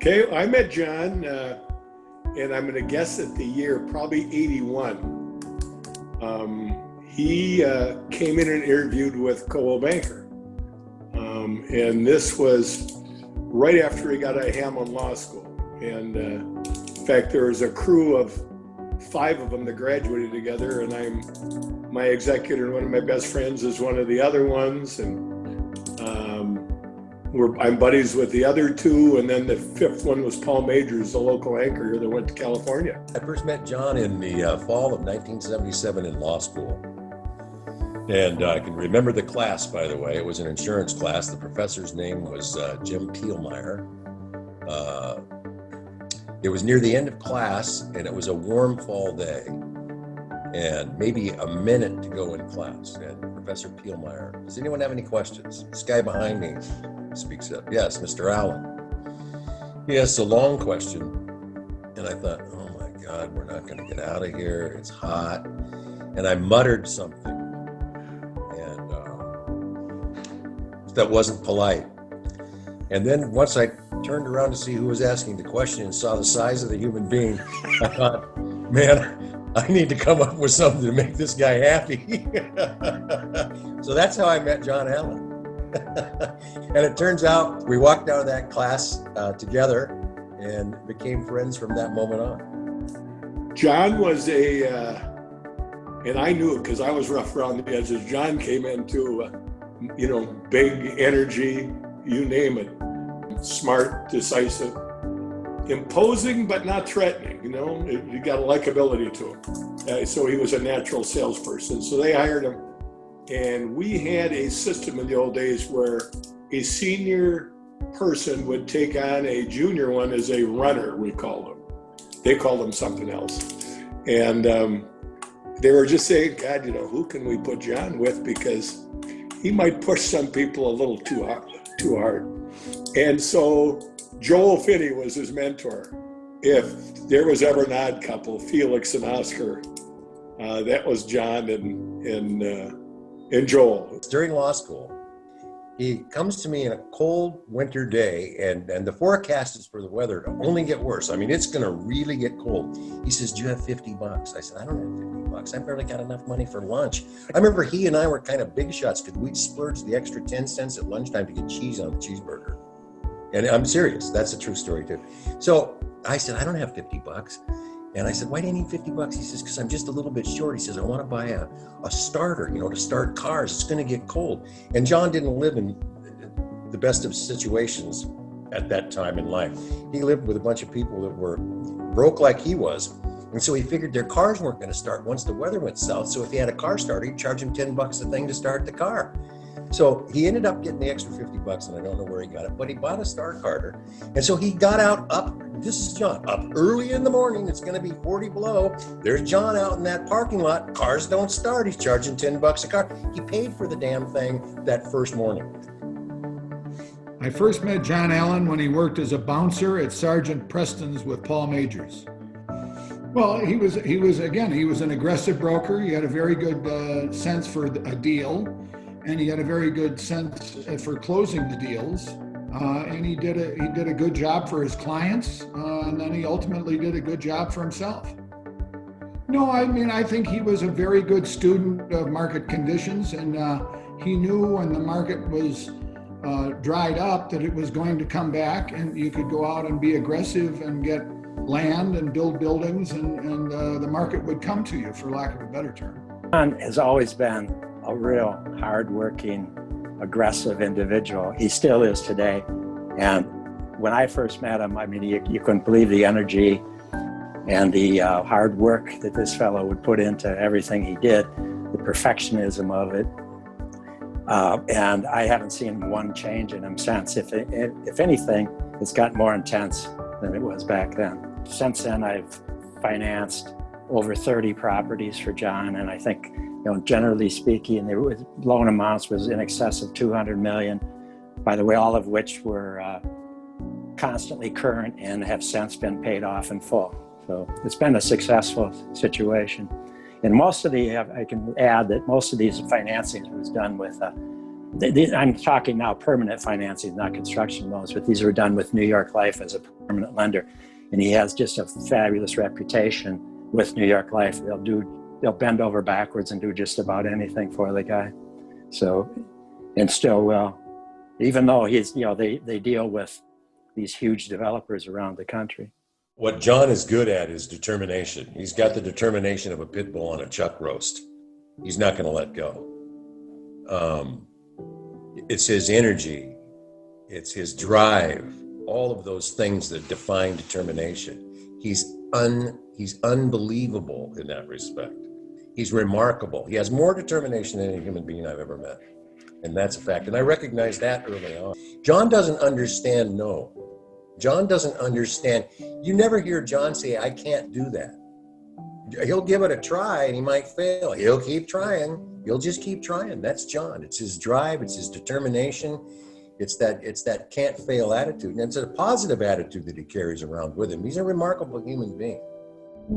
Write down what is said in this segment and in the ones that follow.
Okay, I met John, and I'm going to guess at the year, probably 81. He came in and interviewed with Coldwell Banker. And this was right after he got out of Hamlin Law School. And in fact, there was a crew of 5 of them that graduated together, and my executor and one of my best friends is one of the other ones. And I'm buddies with the other 2, and then the 5th one was Paul Majors, the local anchor that went to California. I first met John in the fall of 1977 in law school. And I can remember the class, by the way. It was an insurance class. The professor's name was Jim Pielmeyer. It was near the end of class, and it was a warm fall day, and maybe a minute to go in class. And Professor Pielmeyer, does anyone have any questions? This guy behind me speaks up. Yes, Mr. Allen. He asked a long question, and I thought, oh my God, we're not going to get out of here. It's hot. And I muttered something, and that wasn't polite. And then once I turned around to see who was asking the question and saw the size of the human being, I thought, man, I need to come up with something to make this guy happy. So that's how I met John Allen. And it turns out we walked out of that class together and became friends from that moment on. John was and I knew it because I was rough around the edges. John came into, big energy, you name it. Smart, decisive, imposing, but not threatening. You got a likability to him. So he was a natural salesperson. So they hired him. And we had a system in the old days where a senior person would take on a junior one as a runner, we called them. They called them something else. And they were just saying, God, who can we put John with? Because he might push some people a little too hard. And so Joel Finney was his mentor. If there was ever an odd couple, Felix and Oscar, that was John and Joel. During law school, he comes to me in a cold winter day, and the forecast is for the weather to only get worse. I mean, it's going to really get cold. He says, do you have $50? I said, I don't have $50. I barely got enough money for lunch. I remember he and I were kind of big shots because we'd splurge the extra 10 cents at lunchtime to get cheese on the cheeseburger. And I'm serious. That's a true story too. So I said, I don't have $50. And I said, why do you need $50? He says, because I'm just a little bit short. He says, I want to buy a starter, to start cars. It's going to get cold. And John didn't live in the best of situations at that time in life. He lived with a bunch of people that were broke like he was. And so he figured their cars weren't going to start once the weather went south. So if he had a car starter, he'd charge him $10 a thing to start the car. So he ended up getting the extra $50, and I don't know where he got it, but he bought a star carter. And so he got out this is John, up early in the morning. It's going to be 40 below. There's John out in that parking lot. Cars don't start. He's charging $10 a car. He paid for the damn thing that first morning. I first met John Allen when he worked as a bouncer at Sergeant Preston's with Paul Majors. Well, he was an aggressive broker. He had a very good sense for a deal, and he had a very good sense for closing the deals. And he did a good job for his clients, and then he ultimately did a good job for himself. No, I think he was a very good student of market conditions, and he knew when the market was dried up that it was going to come back, and you could go out and be aggressive and get land and build buildings, and the market would come to you, for lack of a better term. John has always been a real hardworking, aggressive individual. He still is today. And when I first met him, you couldn't believe the energy and the hard work that this fellow would put into everything he did, the perfectionism of it. And I haven't seen one change in him since. If anything, it's gotten more intense than it was back then. Since then, I've financed over 30 properties for John, and I think, generally speaking, the loan amounts was in excess of $200 million, by the way, all of which were constantly current and have since been paid off in full. So it's been a successful situation. And I can add that most of these financings was done with I'm talking now permanent financing, not construction loans, but these were done with New York Life as a permanent lender. And he has just a fabulous reputation with New York Life. They'll bend over backwards and do just about anything for the guy. So, and still will, even though they deal with these huge developers around the country. What John is good at is determination. He's got the determination of a pit bull on a chuck roast. He's not going to let go. It's his energy. It's his drive. All of those things that define determination. He's unbelievable in that respect. He's remarkable. He has more determination than any human being I've ever met. And that's a fact. And I recognized that early on. John doesn't understand no. John doesn't understand. You never hear John say, I can't do that. He'll give it a try and he might fail. He'll keep trying. He'll just keep trying. That's John. It's his drive. It's his determination. It's that can't fail attitude. And it's a positive attitude that he carries around with him. He's a remarkable human being.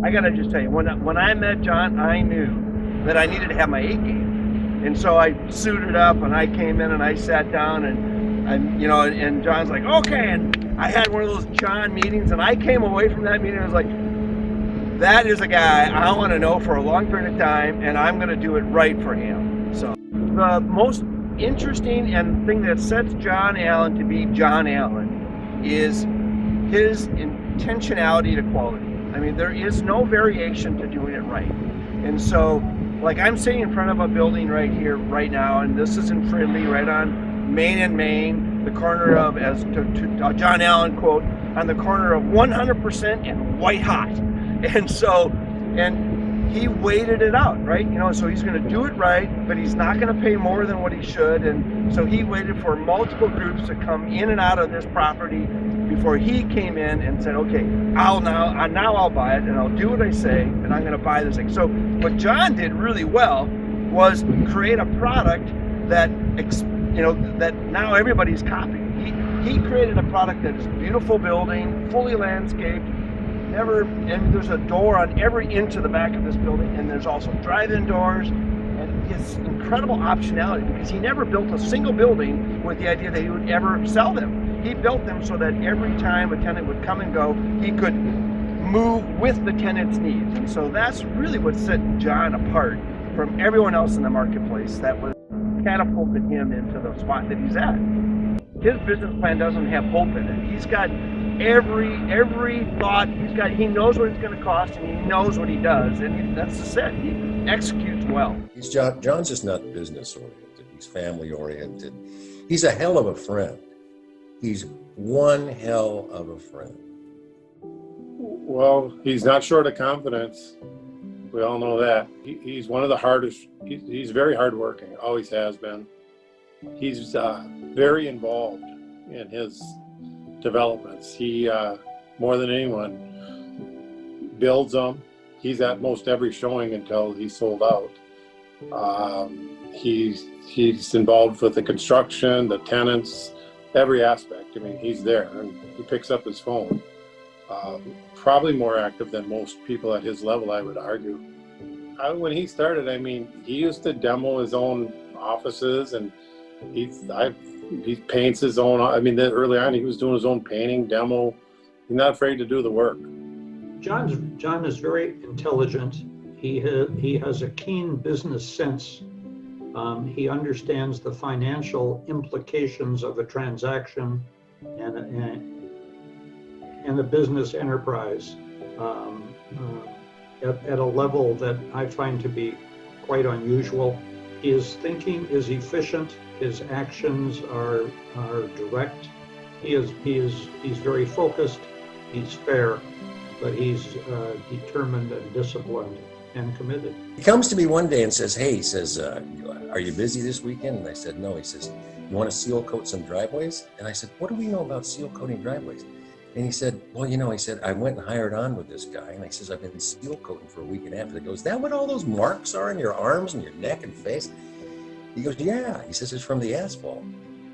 I got to just tell you, when I met John, I knew that I needed to have my A game. And so I suited up and I came in and I sat down and John's like, okay. And I had one of those John meetings and I came away from that meeting and I was like, that is a guy I want to know for a long period of time and I'm going to do it right for him. So the most interesting and thing that sets John Allen to be John Allen is his intentionality to quality. I mean, there is no variation to doing it right. And so, like, I'm sitting in front of a building right here, right now, and this is in Fridley, right on Main and Main, the corner of, as to John Allen quote, on the corner of 100% and White Hot. And so, and he waited it out, right? So he's going to do it right, but he's not going to pay more than what he should. And so he waited for multiple groups to come in and out of this property before he came in and said, okay, I'll buy it and I'll do what I say and I'm going to buy this thing. So what John did really well was create a product that, that now everybody's copying. He created a product that is a beautiful building, fully landscaped, and there's a door on every inch of the back of this building, and there's also drive-in doors, and his incredible optionality, because he never built a single building with the idea that he would ever sell them. He built them so that every time a tenant would come and go, he could move with the tenant's needs. And so that's really what set John apart from everyone else in the marketplace that was catapulted him into the spot that he's at. His business plan doesn't have hope in it. He's got every thought, he knows what it's going to cost and he knows what he does. And that's the set. He executes well. John's just not business oriented. He's family oriented. He's a hell of a friend. He's one hell of a friend. Well, he's not short of confidence. We all know that. He's one of the hardest. He's very hardworking, always has been. He's very involved in his developments. He, more than anyone, builds them. He's at most every showing until he's sold out. He's involved with the construction, the tenants, every aspect. I mean, he's there and he picks up his phone. Probably more active than most people at his level, I would argue. When he started, I mean, he used to demo his own offices and he paints his own. I mean, early on he was doing his own painting, demo. He's not afraid to do the work. John is very intelligent. He has a keen business sense. He understands the financial implications of a transaction and a business enterprise at a level that I find to be quite unusual. His thinking is efficient. His actions are direct. He's very focused. He's fair, but he's determined and disciplined and committed. He comes to me one day and says, hey, he says, are you busy this weekend? And I said, no. He says, you want to seal coat some driveways? And I said, what do we know about seal coating driveways? And he said, well, he said, I went and hired on with this guy. And I says, I've been seal coating for a week and a half. And he goes, is that what all those marks are in your arms and your neck and face? He goes, yeah. He says, it's from the asphalt.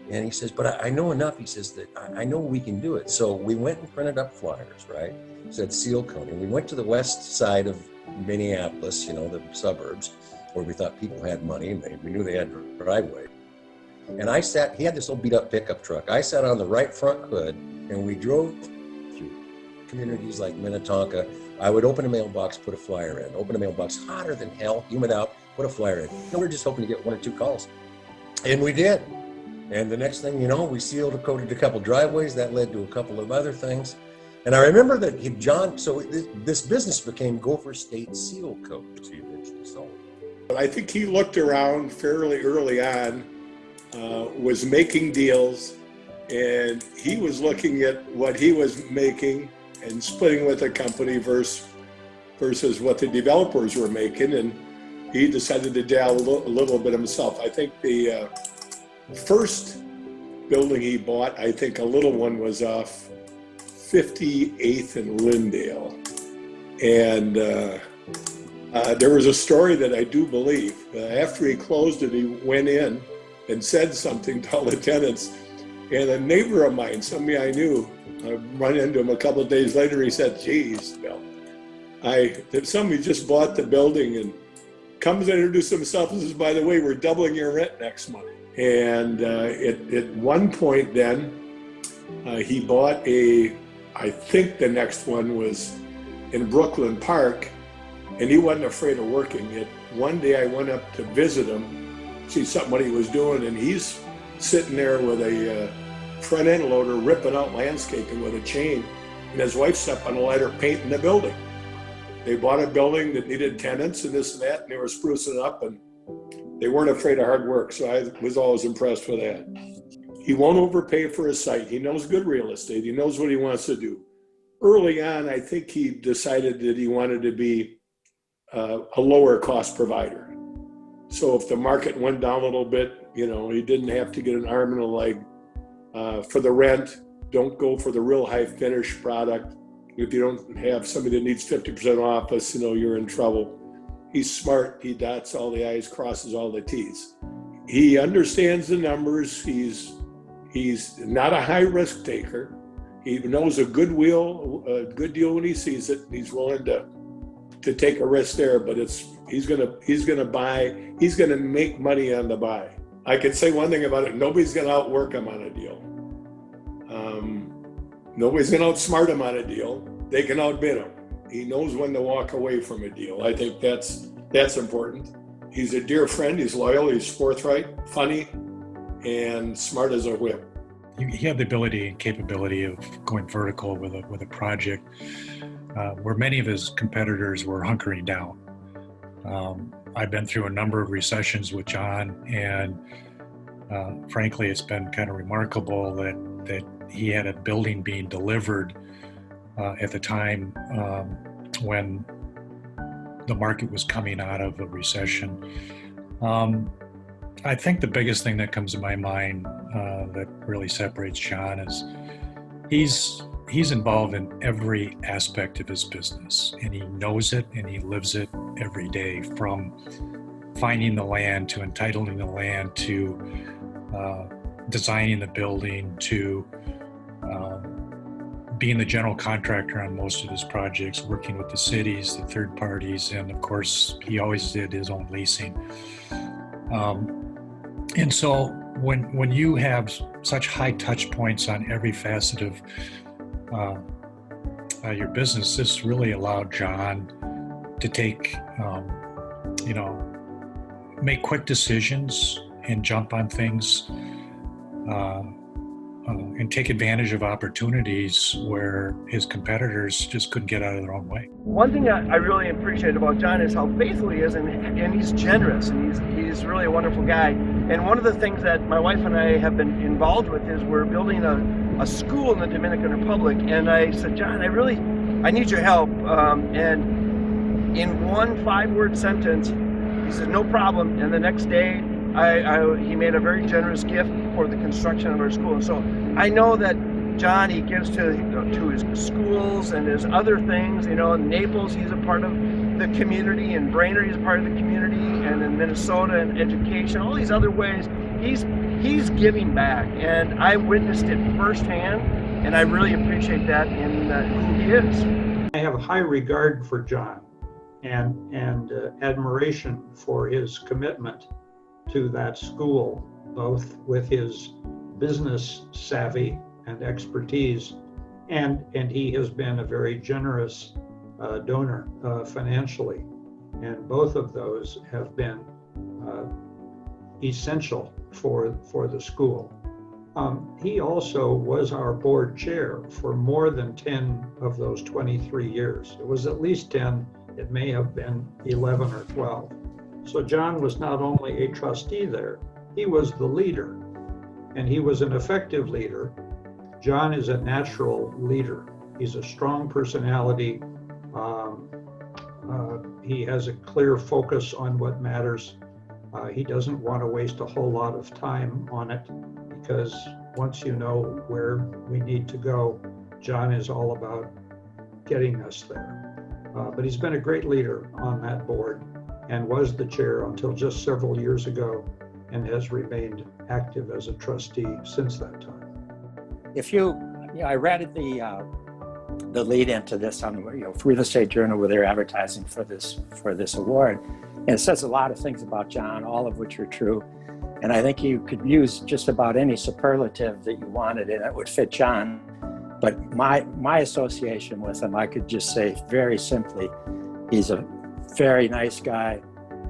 And he says, but I know enough. He says that I know we can do it. So we went and printed up flyers, right? It said seal coating. We went to the west side of Minneapolis, the suburbs, where we thought people had money and we knew they had driveway. And I sat, he had this old beat up pickup truck. I sat on the right front hood and we drove through communities like Minnetonka. I would open a mailbox, put a flyer in. Open a mailbox, hotter than hell, humid out, put a flyer in. And we're just hoping to get 1 or 2 calls. And we did. And the next thing you know, we sealed and coated a couple driveways. That led to a couple of other things. And I remember that John, so this business became Gopher State Seal Coat, which he eventually sold. But I think he looked around fairly early on, was making deals, and he was looking at what he was making and splitting with a company versus what the developers were making, and he decided to dabble a little bit himself. I think the first building he bought, I think a little one, was off 58th and Lindale. And there was a story that I do believe. After he closed it, he went in and said something to all the tenants. And a neighbor of mine, somebody I knew, I run into him a couple of days later, he said, geez, Bill, somebody just bought the building and comes and introduces himself and says, by the way, we're doubling your rent next month. And at one point then, he bought I think the next one was in Brooklyn Park, and he wasn't afraid of working it. One day I went up to visit him, see something what he was doing, and he's sitting there with a front end loader ripping out landscaping with a chain, and his wife's up on a ladder painting the building. They bought a building that needed tenants and this and that, and they were sprucing it up, and they weren't afraid of hard work, so I was always impressed with that. He won't overpay for a site. He knows good real estate. He knows what he wants to do. Early on, I think he decided that he wanted to be a lower cost provider. So if the market went down a little bit, he didn't have to get an arm and a leg for the rent. Don't go for the real high finish product. If you don't have somebody that needs 50% office, you're in trouble. He's smart. He dots all the I's, crosses all the T's. He understands the numbers. He's not a high risk taker. He knows a good deal when he sees it. He's willing to take a risk there, but he's gonna make money on the buy. I can say one thing about it: nobody's gonna outwork him on a deal. Nobody's gonna outsmart him on a deal. They can outbid him. He knows when to walk away from a deal. I think that's important. He's a dear friend. He's loyal. He's forthright, funny, and smart as a whip. He had the ability and capability of going vertical with a project where many of his competitors were hunkering down. I've been through a number of recessions with John, and frankly, it's been kind of remarkable that he had a building being delivered at the time when the market was coming out of a recession. I think the biggest thing that comes to my mind that really separates John is he's involved in every aspect of his business, and he knows it and he lives it every day, from finding the land to entitling the land to designing the building to being the general contractor on most of his projects, working with the cities, the third parties, and of course, he always did his own leasing. And so when you have such high touch points on every facet of your business, this really allowed John to take, make quick decisions and jump on things and take advantage of opportunities where his competitors just couldn't get out of their own way. One thing I really appreciate about John is how faithful he is, and he's generous, and he's really a wonderful guy. And one of the things that my wife and I have been involved with is we're building a school in the Dominican Republic. And I said, John, I need your help. And in one 5-word sentence, he said, no problem. And the next day, he made a very generous gift for the construction of our school. And so I know that John, he gives to his schools and his other things. In Naples, he's a part of the community, and Brainerd, he's a part of the community, and in Minnesota, and education, all these other ways, he's giving back. And I witnessed it firsthand, and I really appreciate that in who he is. I have high regard for John and admiration for his commitment to that school. both with his business savvy and expertise, and he has been a very generous donor financially. And both of those have been essential for the school. He also was our board chair for more than 10 of those 23 years. It was at least 10, it may have been 11 or 12. So John was not only a trustee there, he was the leader, and he was an effective leader. John is a natural leader. He's a strong personality. He has a clear focus on what matters. He doesn't want to waste a whole lot of time on it, because once you know where we need to go, John is all about getting us there. But he's been a great leader on that board and was the chair until just several years ago, and has remained active as a trustee since that time. I read the lead into this on Real Estate Journal, where they're advertising for this award, and it says a lot of things about John, all of which are true. And I think you could use just about any superlative that you wanted, and it would fit John. But my association with him, I could just say very simply, he's a very nice guy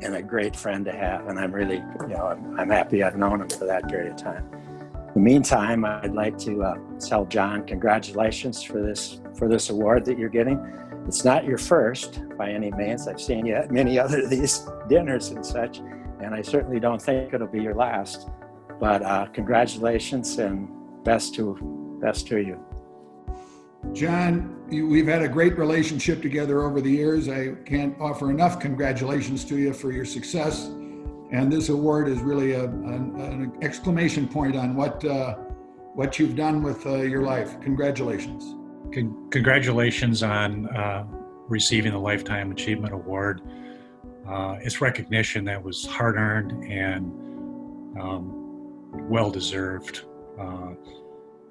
and a great friend to have. And I'm really, I'm happy I've known him for that period of time. In the meantime, I'd like to tell John congratulations for this award that you're getting. It's not your first by any means. I've seen you at many other of these dinners and such, and I certainly don't think it'll be your last. But congratulations and best to you. John, we've had a great relationship together over the years. I can't offer enough congratulations to you for your success. And this award is really an exclamation point on what you've done with your life. Congratulations. Congratulations on receiving the Lifetime Achievement Award. It's recognition that was hard-earned and well-deserved.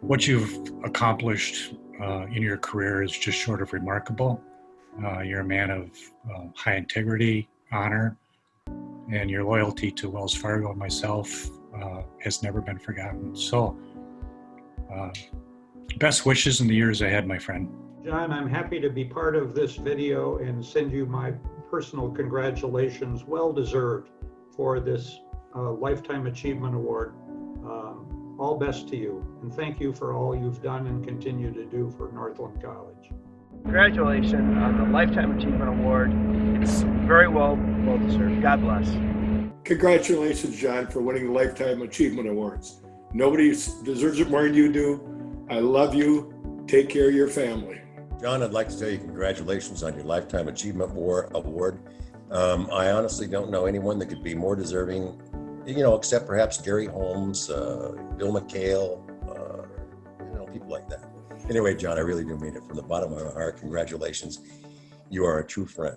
What you've accomplished in your career is just short of remarkable. You're a man of high integrity, honor, and your loyalty to Wells Fargo and myself has never been forgotten. So, best wishes in the years ahead, my friend. John, I'm happy to be part of this video and send you my personal congratulations, well deserved, for this Lifetime Achievement Award. All best to you, and thank you for all you've done and continue to do for Northland College. Congratulations on the Lifetime Achievement Award. It's very well deserved. God bless. Congratulations, John, for winning the Lifetime Achievement Awards. Nobody deserves it more than you do. I love you. Take care of your family. John, I'd like to tell you congratulations on your Lifetime Achievement Award. I honestly don't know anyone that could be more deserving, except perhaps Gary Holmes, Bill McHale, people like that. Anyway, John, I really do mean it from the bottom of my heart. Congratulations. You are a true friend.